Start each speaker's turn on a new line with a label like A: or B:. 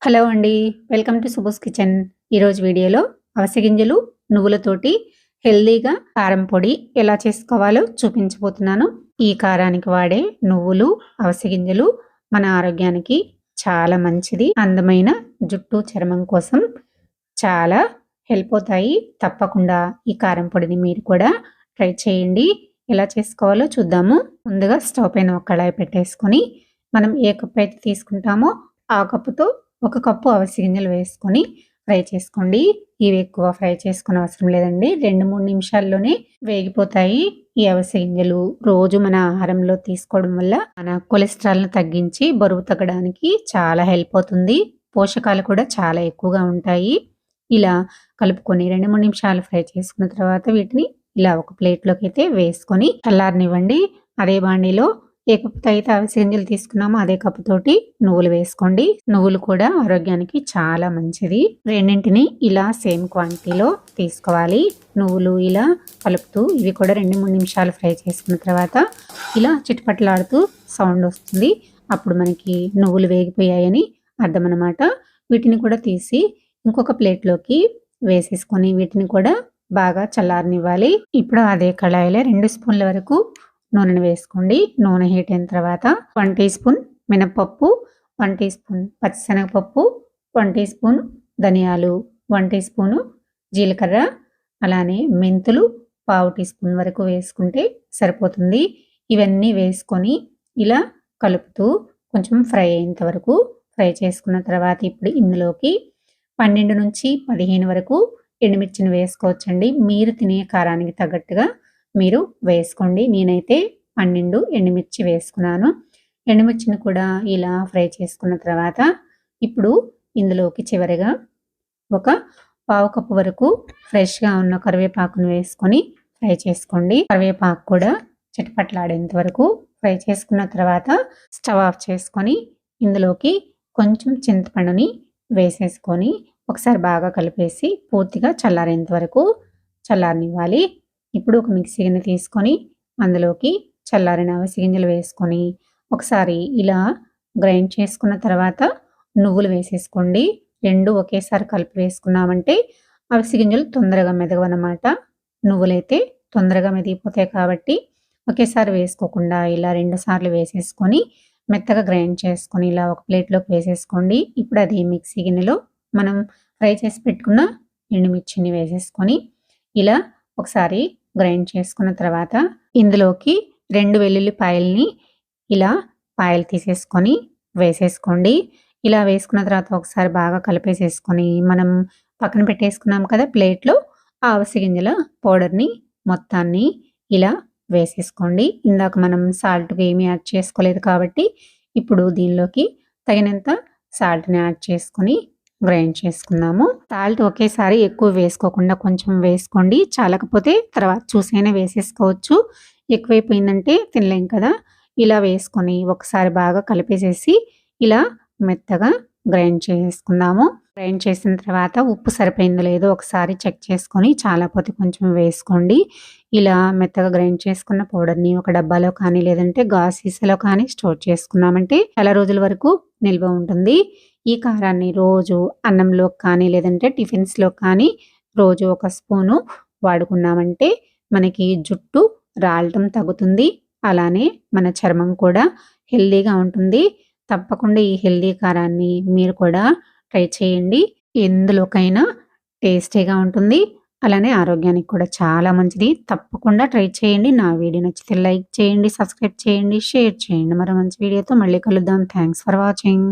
A: Hello అండి. Welcome to Subodh kitchen. ఈరోజు వీడియోలో అవిసె గింజలు, నువ్వులతోటి హెల్తీగా కారం పొడి ఎలా చేసుకోవాలో చూపించబోతున్నాను. ఈ కారానికి వాడే నువ్వులు, అవిసె గింజలు మన ఆరోగ్యానికి చాలా మంచిది. అందమైన జుట్టు, చర్మం కోసం చాలా హెల్ప్ అవుతాయి. తప్పకుండా ఈ కారం పొడిని మీరు కూడా ట్రై చేయండి. ఎలా చేసుకోవాలో చూద్దాము. ముందుగా స్టవ్ పైన ఒక కళాయి పెట్టేసుకొని మనం ఏ కప్పు అయితే తీసుకుంటామో ఆ కప్పుతో ఒక కప్పు అవిసె గింజలు వేసుకొని ఫ్రై చేసుకోండి. ఇవి ఎక్కువ ఫ్రై చేసుకునే అవసరం లేదండి. 2-3 నిమిషాల్లోనే వేగిపోతాయి. ఈ అవిసె గింజలు రోజు మన ఆహారంలో తీసుకోవడం వల్ల మన కొలెస్ట్రాల్‌ను తగ్గించి బరువు తగ్గడానికి చాలా హెల్ప్ అవుతుంది. పోషకాలు కూడా చాలా ఎక్కువగా ఉంటాయి. ఇలా కలుపుకొని 2-3 నిమిషాలు ఫ్రై చేసుకున్న తర్వాత వీటిని ఇలా ఒక ప్లేట్‌లోకి అయితే వేసుకొని చల్లారనివ్వండి. అదే బాండీలో ఏ కప్పుతో అయితే అవిసె గింజలు తీసుకున్నామో అదే కప్పుతోటి నువ్వులు వేసుకోండి. నువ్వులు కూడా ఆరోగ్యానికి చాలా మంచిది. రెండింటిని ఇలా సేమ్ క్వాంటిటీలో తీసుకోవాలి. నువ్వులు ఇలా కలుపుతూ ఇవి కూడా 2-3 నిమిషాలు ఫ్రై చేసుకున్న తర్వాత ఇలా చిటపటలాడుతూ సౌండ్ వస్తుంది. అప్పుడు మనకి నువ్వులు వేగిపోయాయని అర్థం అన్నమాట. వీటిని కూడా తీసి ఇంకొక ప్లేట్‌లోకి వేసేసుకొని వీటిని కూడా బాగా చల్లారనివ్వాలి. ఇప్పుడు అదే కళాయిలో 2 స్పూన్ల వరకు నూనెను వేసుకోండి. నూనె హీట్ అయిన తర్వాత 1 టీ స్పూన్ మినపప్పు, 1 టీ స్పూన్ పచ్చిశనగపప్పు, 1 టీ స్పూన్ ధనియాలు, 1 టీ స్పూను జీలకర్ర, అలానే మెంతులు పావు టీ స్పూన్ వరకు వేసుకుంటే సరిపోతుంది. ఇవన్నీ వేసుకొని ఇలా కలుపుతూ కొంచెం ఫ్రై అయ్యేంత వరకు ఫ్రై చేసుకున్న తర్వాత ఇప్పుడు ఇందులోకి 12-15 వరకు ఎండుమిర్చిని వేసుకోవచ్చండి. మీరు తినే కారానికి తగ్గట్టుగా మీరు వేసుకోండి. నేనైతే 12 ఎండుమిర్చి వేసుకున్నాను. ఎండుమిర్చిని కూడా ఇలా ఫ్రై చేసుకున్న తర్వాత ఇప్పుడు ఇందులోకి చివరిగా ఒక పావు కప్పు వరకు ఫ్రెష్‌గా ఉన్న కరివేపాకును వేసుకొని ఫ్రై చేసుకోండి. కరివేపాకు కూడా చిటపటలాడేంత వరకు ఫ్రై చేసుకున్న తర్వాత స్టవ్ ఆఫ్ చేసుకొని ఇందులోకి కొంచెం చింతపండుని వేసేసుకొని ఒకసారి బాగా కలిపేసి పూర్తిగా చల్లారేంత వరకు చల్లారనివ్వాలి. ఇప్పుడు ఒక మిక్సీ గిన్నె తీసుకొని అందులోకి చల్లారిన అవిసె గింజలు వేసుకొని ఒకసారి ఇలా గ్రైండ్ చేసుకున్న తర్వాత నువ్వులు వేసేసుకోండి. 2 ఒకేసారి కలిపి వేసుకున్నామంటే అవిసె గింజలు తొందరగా మెదగవన్నమాట. నువ్వులైతే తొందరగా మెదిగిపోతాయి కాబట్టి ఒకేసారి వేసుకోకుండా ఇలా 2 సార్లు వేసేసుకొని మెత్తగా గ్రైండ్ చేసుకొని ఇలా ఒక ప్లేట్‌లోకి వేసేసుకోండి. ఇప్పుడు అది మిక్సీ గిన్నెలో మనం ఫ్రై చేసి పెట్టుకున్న ఎండుమిర్చిని వేసేసుకొని ఇలా ఒకసారి గ్రైండ్ చేసుకున్న తర్వాత ఇందులోకి 2 వెల్లుల్లిపాయల్ని ఇలా పాయలు తీసేసుకొని వేసేసుకోండి. ఇలా వేసుకున్న తర్వాత ఒకసారి బాగా కలిపేసేసుకొని మనం పక్కన పెట్టేసుకున్నాం కదా ప్లేట్‌లో ఆ అవిసె గింజల పౌడర్‌ని మొత్తాన్ని ఇలా వేసేసుకోండి. ఇందాక మనం సాల్ట్‌గా ఏమీ యాడ్ చేసుకోలేదు కాబట్టి ఇప్పుడు దీనిలోకి తగినంత సాల్ట్‌ని యాడ్ చేసుకొని గ్రైండ్ చేసుకుందాము. సాల్ట్ ఒకేసారి ఎక్కువ వేసుకోకుండా కొంచెం వేసుకోండి. చాలకపోతే తర్వాత చూసైనా వేసేసుకోవచ్చు. ఎక్కువైపోయిందంటే తినలేం కదా! ఇలా వేసుకొని ఒకసారి బాగా కలిపేసేసి ఇలా మెత్తగా గ్రైండ్ చేసేసుకుందాము. గ్రైండ్ చేసిన తర్వాత ఉప్పు సరిపోయిందో లేదో ఒకసారి చెక్ చేసుకొని చాలకపోతే కొంచెం వేసుకోండి. ఇలా మెత్తగా గ్రైండ్ చేసుకున్న పౌడర్‌ని ఒక డబ్బాలో కానీ లేదంటే గాజు సీసాలో కానీ స్టోర్ చేసుకున్నామంటే చాలా రోజుల వరకు నిల్వ ఉంటుంది. ఈ కారాన్ని రోజు అన్నంలో కానీ లేదంటే టిఫిన్స్‌లో కానీ రోజు ఒక స్పూను వాడుకున్నామంటే మనకి జుట్టు రాలటం తగ్గుతుంది. అలానే మన చర్మం కూడా హెల్తీగా ఉంటుంది. తప్పకుండా ఈ హెల్తీ కారాన్ని మీరు కూడా ట్రై చేయండి. ఎందులోకైనా టేస్టీగా ఉంటుంది. అలానే ఆరోగ్యానికి కూడా చాలా మంచిది. తప్పకుండా ట్రై చేయండి. నా వీడియో నచ్చితే లైక్ చేయండి, సబ్స్క్రైబ్ చేయండి, షేర్ చేయండి. మరో మంచి వీడియోతో మళ్ళీ కలుద్దాం. Thanks for watching.